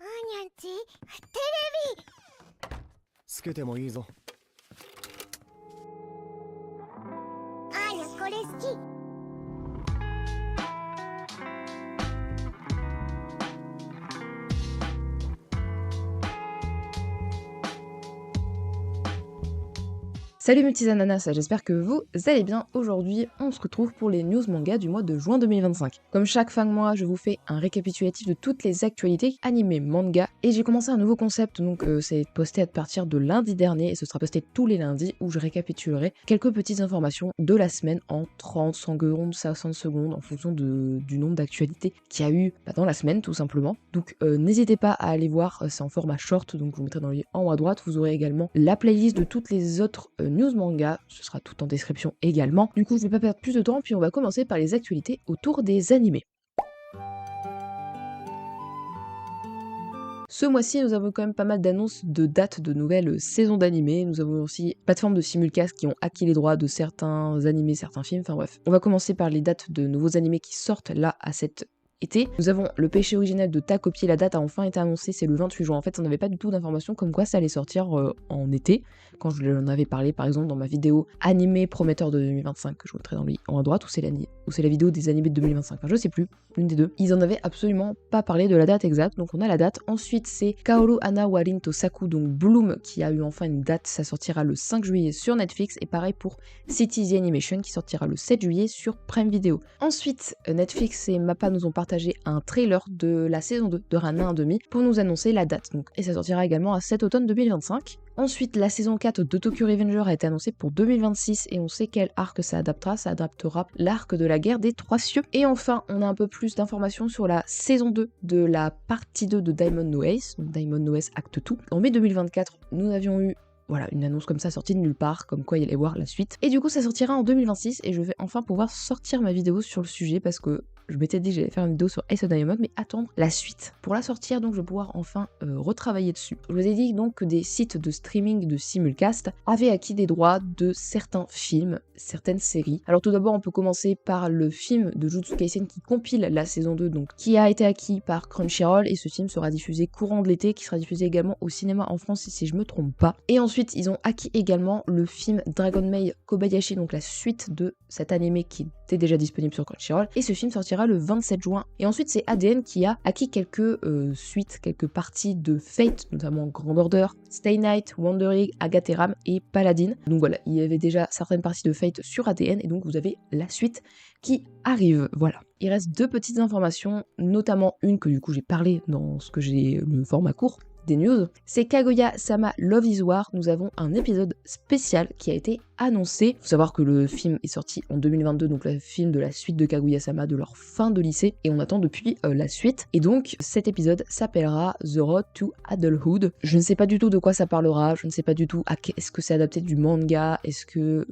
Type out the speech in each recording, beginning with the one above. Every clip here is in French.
にゃんち、テつけてもいいぞ。あーにゃこれ好き。Salut mes petits ananas, j'espère que vous allez bien. Aujourd'hui, on se retrouve pour les news manga du mois de juin 2025. Comme chaque fin de mois, je vous fais un récapitulatif de toutes les actualités animées manga. Et j'ai commencé un nouveau concept, donc c'est posté à partir de lundi dernier, et ce sera posté tous les lundis, où je récapitulerai quelques petites informations de la semaine en 30 secondes, 60 secondes, en fonction du nombre d'actualités qu'il y a eu dans la semaine, tout simplement. Donc n'hésitez pas à aller voir, c'est en format short, donc je vous mettrai dans le lien en haut à droite. Vous aurez également la playlist de toutes les autres news manga, ce sera tout en description également. Du coup, je vais pas perdre plus de temps, puis on va commencer par les actualités autour des animés. Ce mois-ci, nous avons quand même pas mal d'annonces de dates de nouvelles saisons d'animés. Nous avons aussi plateformes de simulcast qui ont acquis les droits de certains animés, certains films, enfin bref. On va commencer par les dates de nouveaux animés qui sortent là à cet été. Nous avons Le Péché Originel de Ta Copie, la date a enfin été annoncée, c'est le 28 juin. En fait, on n'avait pas du tout d'informations comme quoi ça allait sortir en été, quand je l'en avais parlé par exemple dans ma vidéo animé prometteur de 2025, que je vous mettrai dans le lien en à droite, ou c'est la vidéo des animés de 2025, enfin je sais plus, l'une des deux. Ils en avaient absolument pas parlé de la date exacte, donc on a la date. Ensuite, c'est Kaoru Ana Warin to Saku, donc Bloom, qui a eu enfin une date, ça sortira le 5 juillet sur Netflix, et pareil pour City the Animation qui sortira le 7 juillet sur Prime Video. Ensuite, Netflix et Mappa nous ont partagé un trailer de la saison 2 de Ranma 1/2 pour nous annoncer la date, donc, et ça sortira également à cet automne 2025. Ensuite, la saison 4 de Tokyo Revenger a été annoncée pour 2026 et on sait quel arc ça adaptera. Ça adaptera l'arc de la guerre des Trois Cieux. Et enfin, on a un peu plus d'informations sur la saison 2 de la partie 2 de Diamond No Ace, donc Diamond No Ace Acte 2. En mai 2024, nous avions eu une annonce comme ça sortie de nulle part, comme quoi il allait voir la suite. Et du coup, ça sortira en 2026 et je vais enfin pouvoir sortir ma vidéo sur le sujet parce que je m'étais dit que j'allais faire une vidéo sur Ace of Diamond, mais attendre la suite. Pour la sortir, donc, je vais pouvoir enfin retravailler dessus. Je vous ai dit donc que des sites de streaming de simulcast avaient acquis des droits de certains films, certaines séries. Alors tout d'abord, on peut commencer par le film de Jujutsu Kaisen qui compile la saison 2, donc qui a été acquis par Crunchyroll, et ce film sera diffusé courant de l'été, qui sera diffusé également au cinéma en France si je me trompe pas. Et ensuite, ils ont acquis également le film Dragon Maid Kobayashi, donc la suite de cet animé qui était déjà disponible sur Crunchyroll, et ce film sortira le 27 juin. Et ensuite, c'est ADN qui a acquis quelques suites, quelques parties de Fate, notamment Grand Order, Stay Night, Wandering, Agateram et Paladin. Donc voilà, il y avait déjà certaines parties de Fate sur ADN, et donc vous avez la suite qui arrive. Voilà. Il reste deux petites informations, notamment une que du coup j'ai parlé dans ce que j'ai le format court des news, c'est Kaguya-sama Love is War. Nous avons un épisode spécial qui a été annoncé. Faut savoir que le film est sorti en 2022, donc le film de la suite de Kaguya-sama, de leur fin de lycée, et on attend depuis la suite. Et donc cet épisode s'appellera The Road to Adulthood. Je ne sais pas du tout de quoi ça parlera, je ne sais pas du tout est-ce que c'est adapté du manga, est-ce que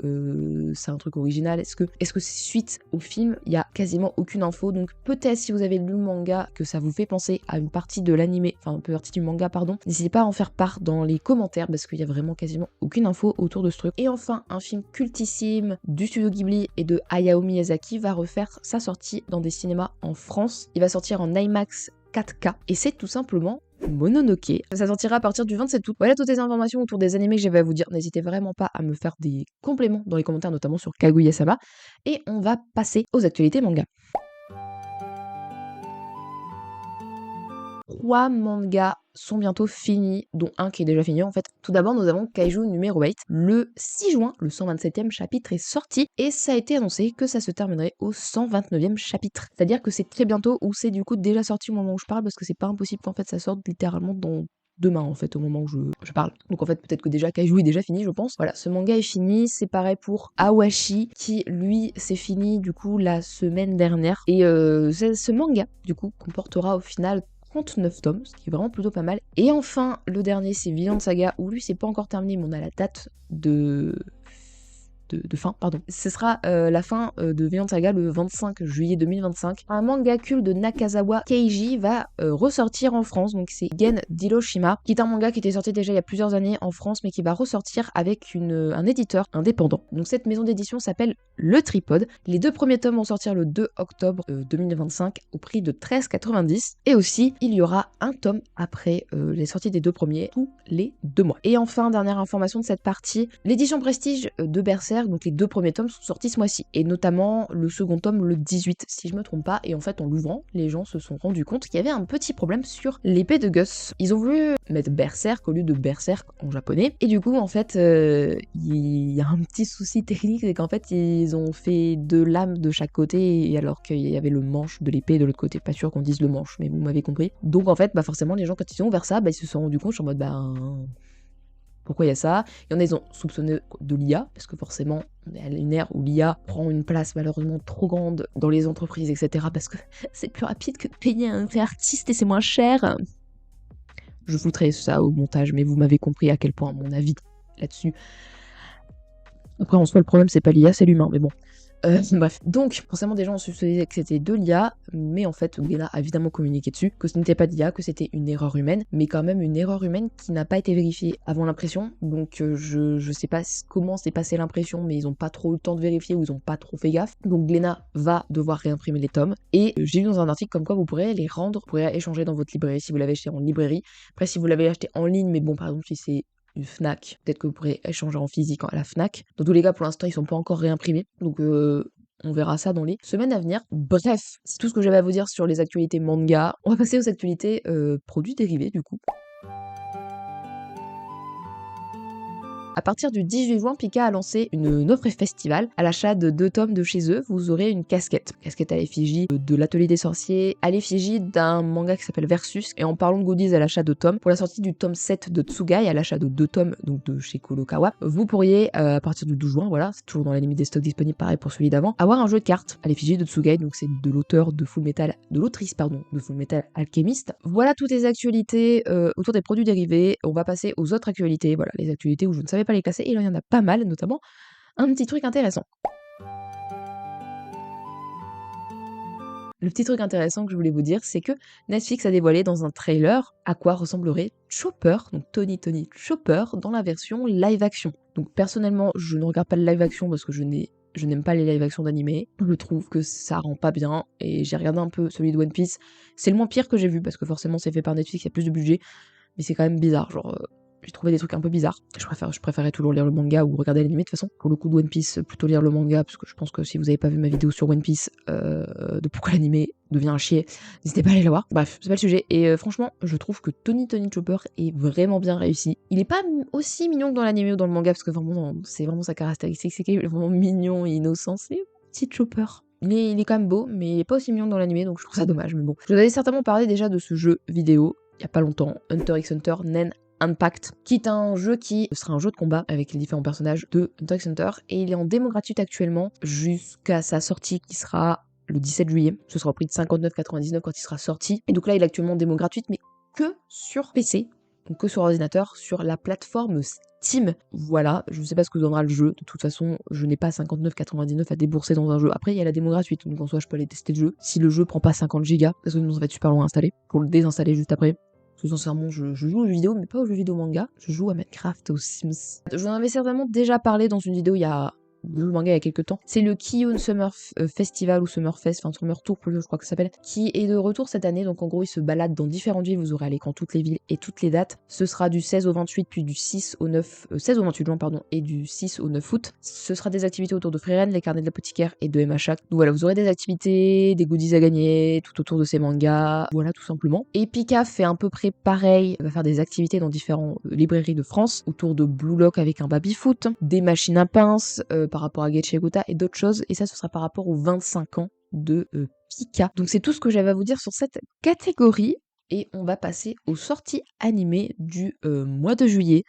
c'est un truc original, est-ce que c'est suite au film. Il y a quasiment aucune info, donc peut-être si vous avez lu le manga que ça vous fait penser à une partie de l'animé, enfin une partie du manga pardon, n'hésitez pas à en faire part dans les commentaires parce qu'il y a vraiment quasiment aucune info autour de ce truc. Et enfin, un film cultissime du studio Ghibli et de Hayao Miyazaki va refaire sa sortie dans des cinémas en France. Il va sortir en IMAX 4K et c'est tout simplement Mononoke. Ça sortira à partir du 27 août. Voilà toutes les informations autour des animés que j'avais à vous dire. N'hésitez vraiment pas à me faire des compléments dans les commentaires, notamment sur Kaguya-sama. Et on va passer aux actualités manga. 3 mangas sont bientôt finis, dont un qui est déjà fini en fait. Tout d'abord, nous avons Kaiju numéro 8. Le 6 juin, le 127e chapitre est sorti et ça a été annoncé que ça se terminerait au 129e chapitre. C'est-à-dire que c'est très bientôt, ou c'est du coup déjà sorti au moment où je parle, parce que c'est pas impossible qu'en fait ça sorte littéralement dans demain en fait au moment où je parle. Donc en fait peut-être que déjà Kaiju est déjà fini je pense. Voilà, ce manga est fini, c'est pareil pour Awashi qui lui c'est fini du coup la semaine dernière. Et ce manga du coup comportera au final 39 tomes, ce qui est vraiment plutôt pas mal. Et enfin, le dernier, c'est Vinland Saga, où lui, c'est pas encore terminé, mais on a la date de de fin, pardon. Ce sera la fin de Vinland Saga le 25 juillet 2025. Un manga culte de Nakazawa Keiji va ressortir en France, donc c'est Gen d'Hiroshima, qui est un manga qui était sorti déjà il y a plusieurs années en France, mais qui va ressortir avec un éditeur indépendant. Donc cette maison d'édition s'appelle Le Tripode. Les 2 premiers tomes vont sortir le 2 octobre 2025 au prix de 13,90. Et aussi, il y aura un tome après les sorties des 2 premiers tous les 2 mois. Et enfin, dernière information de cette partie, l'édition Prestige de Berserk, donc les 2 premiers tomes sont sortis ce mois-ci, et notamment le second tome le 18, si je me trompe pas, et en fait en l'ouvrant, les gens se sont rendus compte qu'il y avait un petit problème sur l'épée de Gus. Ils ont voulu mettre Berserk au lieu de Berserk en japonais, et du coup en fait il y a un petit souci technique, c'est qu'en fait ils ont fait 2 lames de chaque côté, et alors qu'il y avait le manche de l'épée de l'autre côté, pas sûr qu'on dise le manche, mais vous m'avez compris. Donc en fait forcément les gens quand ils ont ouvert ça, ils se sont rendus compte, je suis en mode pourquoi il y a ça? Il y en a, ils ont soupçonné de l'IA, parce que forcément, on est à une ère où l'IA prend une place malheureusement trop grande dans les entreprises, etc. Parce que c'est plus rapide que de payer un vrai artiste et c'est moins cher. Je foutrai ça au montage, mais vous m'avez compris à quel point mon avis là-dessus. Après, en soi, le problème, c'est pas l'IA, c'est l'humain, mais bon. Bref, donc forcément des gens ont soupçonné que c'était de l'IA, mais en fait Glénat a évidemment communiqué dessus, que ce n'était pas de l'IA, que c'était une erreur humaine, mais quand même une erreur humaine qui n'a pas été vérifiée avant l'impression, donc je sais pas comment s'est passée l'impression, mais ils ont pas trop eu le temps de vérifier ou ils ont pas trop fait gaffe, donc Glénat va devoir réimprimer les tomes, et j'ai lu dans un article comme quoi vous pourrez les rendre, vous pourrez échanger dans votre librairie si vous l'avez acheté en librairie. Après si vous l'avez acheté en ligne, mais bon par exemple si c'est une Fnac, peut-être que vous pourrez échanger en physique à la Fnac. Dans tous les cas, pour l'instant, ils sont pas encore réimprimés, donc on verra ça dans les semaines à venir. Bref, c'est tout ce que j'avais à vous dire sur les actualités manga. On va passer aux actualités produits dérivés du coup. À partir du 18 juin, Pika a lancé une offre festival. À l'achat de 2 tomes de chez eux, vous aurez une casquette. Casquette à l'effigie de l'Atelier des Sorciers, à l'effigie d'un manga qui s'appelle Versus. Et en parlant de goodies à l'achat de tomes, pour la sortie du tome 7 de Tsugai, à l'achat de 2 tomes donc de chez Kurokawa, vous pourriez, à partir du 12 juin, voilà, c'est toujours dans la limite des stocks disponibles, pareil pour celui d'avant, avoir un jeu de cartes à l'effigie de Tsugai. Donc c'est de l'auteur de l'autrice de Full Metal Alchemist. Voilà toutes les actualités autour des produits dérivés. On va passer aux autres actualités. Voilà, les actualités où je ne savais pas les classer, et il y en a pas mal, notamment un petit truc intéressant. Le petit truc intéressant que je voulais vous dire, c'est que Netflix a dévoilé dans un trailer à quoi ressemblerait Chopper, donc Tony Chopper, dans la version live action. Donc personnellement, je ne regarde pas le live action parce que je n'aime pas les live action d'animé. Je trouve que ça rend pas bien, et j'ai regardé un peu celui de One Piece. C'est le moins pire que j'ai vu, parce que forcément c'est fait par Netflix, il y a plus de budget, mais c'est quand même bizarre, genre... J'ai trouvé des trucs un peu bizarres. Je préférais toujours lire le manga ou regarder l'anime de toute façon. Pour le coup de One Piece, plutôt lire le manga, parce que je pense que si vous avez pas vu ma vidéo sur One Piece, de pourquoi l'anime devient un chier, n'hésitez pas à aller la voir. Bref, c'est pas le sujet. Et franchement, je trouve que Tony Chopper est vraiment bien réussi. Il est pas aussi mignon que dans l'anime ou dans le manga, parce que vraiment, c'est vraiment sa caractéristique, c'est qu'il est vraiment mignon et innocent. C'est petit Chopper. Il est quand même beau, mais il est pas aussi mignon que dans l'anime, donc je trouve ça dommage. Mais bon, je vous avais certainement parlé déjà de ce jeu vidéo il y a pas longtemps, Hunter x Hunter Nen Impact, qui est un jeu qui sera un jeu de combat avec les différents personnages de Hunter x Hunter, et il est en démo gratuite actuellement jusqu'à sa sortie qui sera le 17 juillet. Ce sera au prix de 59,99 quand il sera sorti. Et donc là, il est actuellement en démo gratuite, mais que sur PC, donc que sur ordinateur, sur la plateforme Steam. Voilà, je ne sais pas ce que donnera le jeu. De toute façon, je n'ai pas 59,99 à débourser dans un jeu. Après, il y a la démo gratuite, donc en soi, je peux aller tester le jeu. Si le jeu prend pas 50 Go, parce que sinon ça va être super long à installer, pour le désinstaller juste après. Parce que sincèrement, je joue aux jeux vidéo, mais pas aux jeux vidéo manga. Je joue à Minecraft, aux Sims. Je vous en avais certainement déjà parlé dans une vidéo il y a le manga il y a quelques temps. C'est le Kiyun Summer Festival ou Summer Fest, enfin Summer Tour je crois que ça s'appelle, qui est de retour cette année. Donc en gros il se balade dans différentes villes, vous aurez à l'écran toutes les villes et toutes les dates. Ce sera du 16 au 28 puis du 16 au 28 juin pardon, et du 6 au 9 août. Ce sera des activités autour de Frieren, les carnets de l'apothicaire et de Emma Shack. Donc voilà, vous aurez des activités, des goodies à gagner tout autour de ces mangas, voilà tout simplement. Et Pika fait à peu près pareil, va faire des activités dans différentes librairies de France autour de Blue Lock avec un baby-foot, des machines à pince, par rapport à Getche Gota et d'autres choses, et ça ce sera par rapport aux 25 ans de Pika. Donc c'est tout ce que j'avais à vous dire sur cette catégorie, et on va passer aux sorties animées du mois de juillet.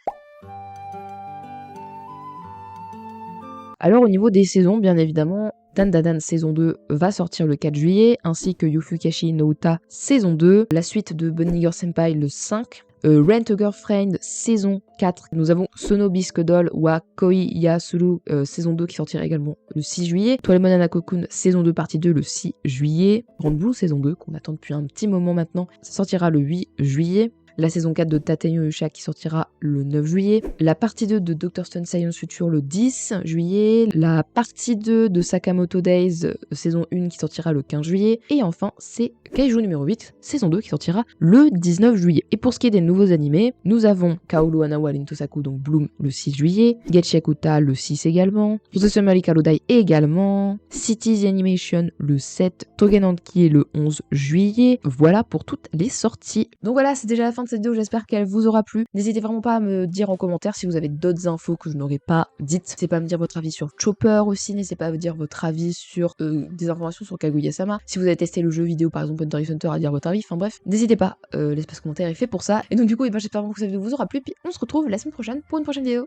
Alors au niveau des saisons, bien évidemment, Dandadan saison 2 va sortir le 4 juillet, ainsi que Yufukashi no Uta saison 2, la suite de Bunny Girl Senpai le 5, Rent a Girlfriend saison 4. Nous avons Sono Bisque Doll wa Koi Yasuru saison 2 qui sortira également le 6 juillet. Toilemon Anakokun saison 2 partie 2 le 6 juillet. Grand Blue saison 2 qu'on attend depuis un petit moment maintenant. Ça sortira le 8 juillet. La saison 4 de Tateyo Yusha qui sortira le 9 juillet. La partie 2 de Dr. Stone Science Future le 10 juillet. La partie 2 de Sakamoto Days saison 1 qui sortira le 15 juillet. Et enfin, c'est Kaiju numéro 8, saison 2 qui sortira le 19 juillet. Et pour ce qui est des nouveaux animés, nous avons Kaoru Hanawa Rintosaku, donc Bloom le 6 juillet. Getchi Akuta le 6 également. Possession Marika Dai également. Cities Animation le 7. Togen Anki le 11 juillet. Voilà pour toutes les sorties. Donc voilà, c'est déjà la fin de cette vidéo, j'espère qu'elle vous aura plu. N'hésitez vraiment pas à me dire en commentaire si vous avez d'autres infos que je n'aurais pas dites. N'hésitez pas à me dire votre avis sur Chopper aussi, n'hésitez pas à me dire votre avis sur des informations sur Kaguya-sama. Si vous avez testé le jeu vidéo par exemple Hunter x Hunter, à dire votre avis, enfin bref, n'hésitez pas, l'espace commentaire est fait pour ça. Et donc du coup, j'espère vraiment que cette vidéo vous aura plu, puis on se retrouve la semaine prochaine pour une prochaine vidéo.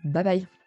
Bye bye.